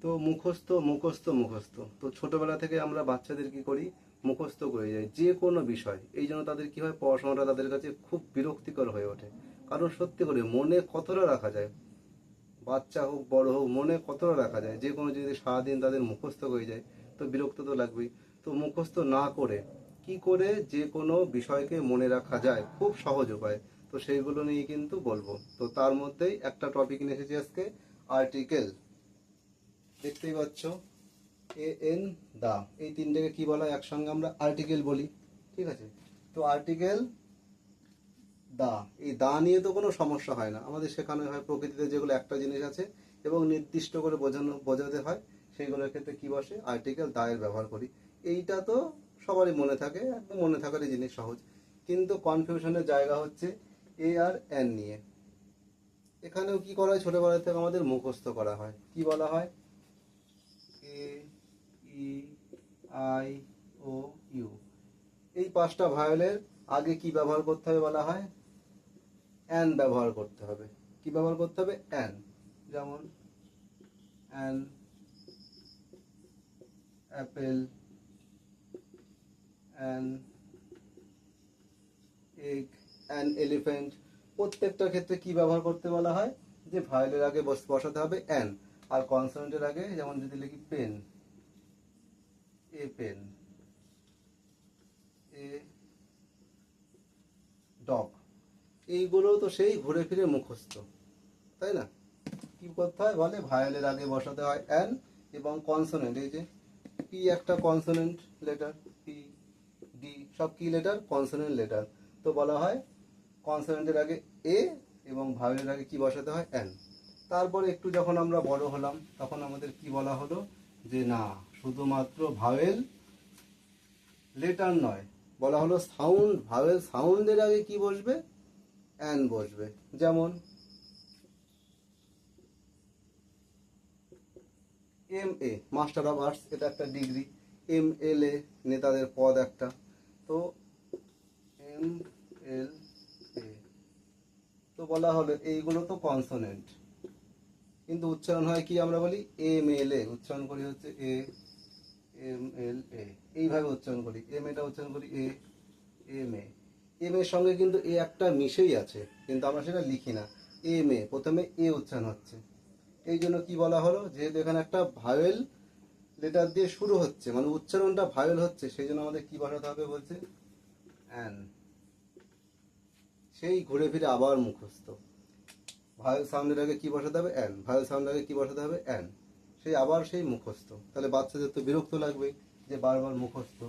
তো মুখস্থ মুখস্থ মুখস্থ, তো ছোটবেলা থেকে আমরা বাচ্চাদের কি করি, মুখস্থ করে যাই যে কোনো বিষয়। এই জন্য তাদের কি হয়, পড়াশোনাটা তাদের কাছে খুব বিরক্তিকর হয়ে ওঠে। কারণ সত্যি করে মনে কতটা রাখা যায়, বাচ্চা হোক বড় হোক, মনে কতটা রাখা যায়, যে কোনো যদি সারাদিন তাদের মুখস্থ হয়ে যায় তো বিরক্ত তো লাগবেই। তো মুখস্থ না করে কি করে যে কোনো বিষয়কে মনে রাখা যায়, খুব সহজ উপায়, তো সেইগুলো নিয়ে কিন্তু বলবো। তো তার মধ্যেই একটা টপিক নিয়ে এসেছি আজকে, আর্টিকেল। দেখতেই পাচ্ছ, এ এন, দা, এই তিনটাকে কি বলা হয় একসঙ্গে আমরা আর্টিকেল বলি। ঠিক আছে, তো আর্টিকেল দা, এই দা নিয়ে তো কোনো সমস্যা হয় না, আমাদের শেখানো হয় প্রকৃতিতে যেগুলো একটা জিনিস আছে এবং নির্দিষ্ট করে বোঝাতে হয়, সেইগুলোর ক্ষেত্রে কি বসে, আর্টিকেল দা এর ব্যবহার করি। এইটা তো সবারই মনে থাকে, একদম মনে থাকারই জিনিস, সহজ। কিন্তু কনফিউশনের জায়গা হচ্ছে এ আর এন নিয়ে। এখানেও কি করা হয়, ছোটবেলা থেকে আমাদের মুখস্থ করা হয়, কি বলা হয়, এ, ই, আই, ও, ইউ। এই পাঁচটা ভায়োলের আগে কি ব্যবহার করতে হবে বলা হয়, অ্যান ব্যবহার করতে হবে। কি ব্যবহার করতে হবে, অ্যান। যেমন an Apple, an egg, an elephant. প্রত্যেকটার ক্ষেত্রে কি ব্যবহার করতে বলা হয়, যে ভায়োলের আগে বসাতে হবে অ্যান, আর কনসোনেন্টের আগে, যেমন যদি লিখি pen, a pen, a dog. এইগুলো তো সেই ঘুরে ফিরে মুখস্থ, তাই না? কি করতে হয় বলে, ভায়োলের আগে বসাতে হয় অ্যান, এবং কনসোনেন্ট, এই যে পি একটা কনসোনেন্ট লেটার, পি, ডি সব কি লেটার, কনসোনেন্ট লেটার। তো বলা হয় কনসোনেন্টের আগে এ এবং ভাওয়েলের আগে কি বসাতে হয়, অ্যান। তারপরে একটু যখন আমরা বড় হলাম তখন আমাদের কি বলা হলো, যে না, শুধুমাত্র ভাওয়েল লেটার নয়, বলা হলো সাউন্ড, ভাওয়েল সাউন্ডের আগে কি বসবে, অ্যান বসবে। যেমন M A, master of arts, এটা একটা ডিগ্রি। এম এল এ, নেতাদের পদ একটা। তো এম এল এ, তো বলা হলো এইগুলো তো কনসোনেন্ট, কিন্তু উচ্চারণ হয় কি, আমরা বলি এম এল এ, উচ্চারণ করি হচ্ছে এ, এম এল এ, এইভাবে উচ্চারণ করি। এম এটা উচ্চারণ করি এ, এম এ। এম এর সঙ্গে কিন্তু এ একটা মিশেই আছে, কিন্তু আমরা সেটা লিখি না। এম এ, প্রথমে এ উচ্চারণ হচ্ছে। এই জন্য কি বলা হলো, যেহেতু এখানে একটা ভাওয়েল লেটার দিয়ে শুরু হচ্ছে, মানে উচ্চারণটা ভাওয়েল হচ্ছে, সেই জন্য আমাদের কি বসাতে হবে বলছে, অ্যান। সেই ঘুরে ফিরে আবার মুখস্থ, ভাওয়েল সাউন্ডের আগে কি বসাতে হবে, অ্যান, ভাওয়েল সাউন্ডের আগে কি বসাতে হবে, অ্যান। সেই আবার সেই মুখস্থ, তাহলে বাচ্চাদের তো বিরক্ত লাগবে যে বারবার মুখস্থ।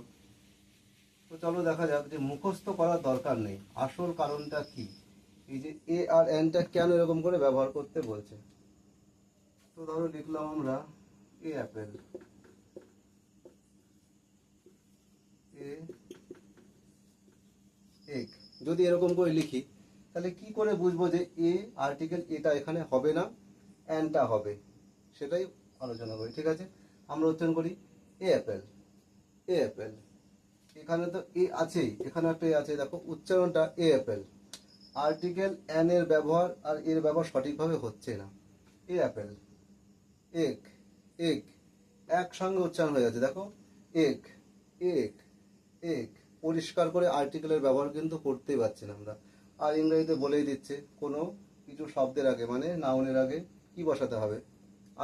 তো চলো দেখা যাক যে মুখস্থ করার দরকার নেই, আসল কারণটা কি, এই যে এ আর এনটা কেন এরকম করে ব্যবহার করতে বলছে। তো ধরো লিখলাম আমরা এ অ্যাপেল, এ এগ, যদি এরকম করে লিখি তাহলে কি করে বুঝবো যে এ আর্টিকেল এটা এখানে হবে না, অ্যানটা হবে, সেটাই আলোচনা করি। ঠিক আছে, আমরা উচ্চারণ করি এ অ্যাপেল, এ অ্যাপেল। এখানে তো এ আছেই, এখানে একটা এ আছে, দেখো উচ্চারণটা এ অ্যাপেল, আর্টিকেল অ্যান এর ব্যবহার আর এর ব্যবহার সঠিকভাবে হচ্ছে না। এ অ্যাপেল, এগ, এগ, একসঙ্গে উচ্চারণ হয়ে যাচ্ছে, দেখো এগ, এগ, এগ। পরিষ্কার করে আর্টিকেলের ব্যবহার কিন্তু করতেই পারছি না আমরা। আর ইংরেজিতে বলেই দিচ্ছে কোনো কিছু শব্দের আগে, মানে নাউনের আগে কি বসাতে হবে,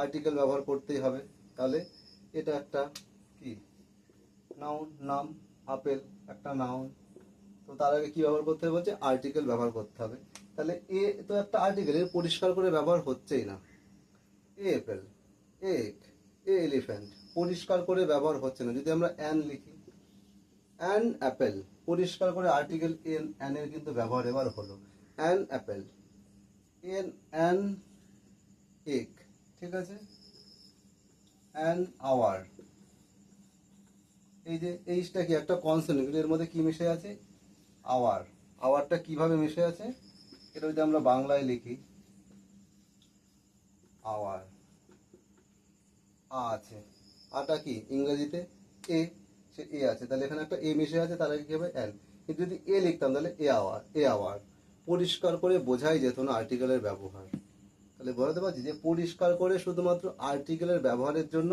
আর্টিকেল ব্যবহার করতেই হবে। তাহলে এটা একটা কি, নাউন, নাম, আপেল একটা নাউন, তো তার আগে কি ব্যবহার করতে হবে বলছে, আর্টিকেল ব্যবহার করতে হবে। তাহলে এ তো একটা আর্টিকেল, এর পরিষ্কার করে ব্যবহার হচ্ছেই না। এ অ্যাপেল, এগ, এ এলিফ্যান্ট, পরিষ্কার করে ব্যবহার হচ্ছে না। যদি আমরা অ্যান লিখি, অ্যান অ্যাপেল, পরিষ্কার করে আর্টিকেল এন, অ্যান এর কিন্তু ব্যবহার এবার হলো, an Apple, N an egg, ঠিক আছে, অ্যান আওয়ার। এই যে এইচটা কি একটা কনসোনেন্ট, এর মধ্যে কি মিশে আছে, আওয়ার। আওয়ারটা কিভাবে মিশে আছে, এটা যদি আমরা বাংলায় লিখি, আওয়ার, আছে, আটা কি ইংরেজিতে এ, সে এ আছে, তাহলে এখানে একটা এ মিশে আছে, তার আগে কি হবে, এন। কিন্তু যদি এ লিখতাম তাহলে এ আওয়ার, এ আওয়ার। পরিষ্কার করে বোঝাই যেত না আর্টিকেলের ব্যবহার। তাহলে বলতে পারছি যে পরিষ্কার করে শুধুমাত্র আর্টিকেলের ব্যবহারের জন্য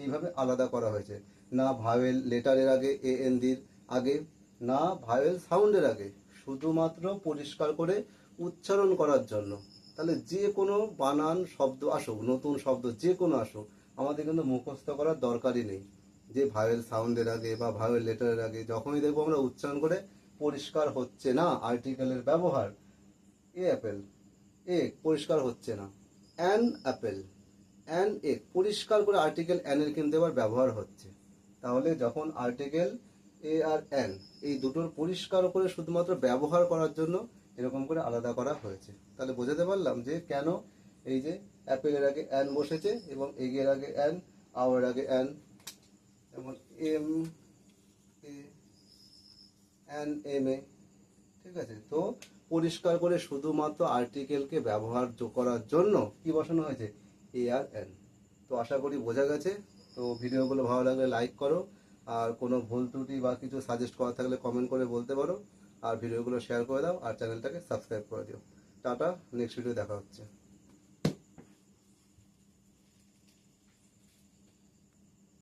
এইভাবে আলাদা করা হয়েছে। না ভাওয়েল লেটারের আগে এ এন দির আগে, না ভাওয়েল সাউন্ডের আগে, শুধুমাত্র পরিষ্কার করে উচ্চারণ করার জন্য। তাহলে যে কোনো বানান শব্দ আসুক, নতুন শব্দ যে কোনো আসুক, আমাদের কিন্তু মুখস্থ করার দরকারই নেই। যে ভাওয়েল সাউন্ডের আগে বা ভাওয়েল লেটারের আগে যখনই দেখবো আমরা উচ্চারণ করে পরিষ্কার হচ্ছে না আর্টিকেলের ব্যবহার, এ অ্যাপেল, এ পরিষ্কার হচ্ছে না, অ্যান অ্যাপেল, অ্যান এ পরিষ্কার করে আর্টিকেল অ্যানের কিন্তু এবার ব্যবহার হচ্ছে। তাহলে যখন আর্টিকেল এ আর অ্যান এই দুটোর পরিষ্কার করে শুধুমাত্র ব্যবহার করার জন্য এরকম করে আলাদা করা হয়েছে। তাহলে বোঝাতে পারলাম যে কেন এই যে অ্যাপেলের আগে অ্যান বসেছে এবং এগের আগে অ্যান, আওয়ার আগে অ্যান, যেমন M A, an M A. ঠিক আছে, তো পরিষ্কার করে শুধুমাত্র আর্টিকেলকে ব্যবহার করার জন্য কি বসানো হয়েছে, এ আর এন। তো আশা করি বোঝা গেছে। তো ভিডিওগুলো ভালো লাগলে লাইক করো, আর কোনো ভুল ত্রুটি বা কিছু সাজেস্ট করা থাকলে কমেন্ট করে বলতে পারো, আর ভিডিওগুলো শেয়ার করে দাও, আর চ্যানেলটাকে সাবস্ক্রাইব করে দিও। টাটা, নেক্সট ভিডিও দেখা হচ্ছে।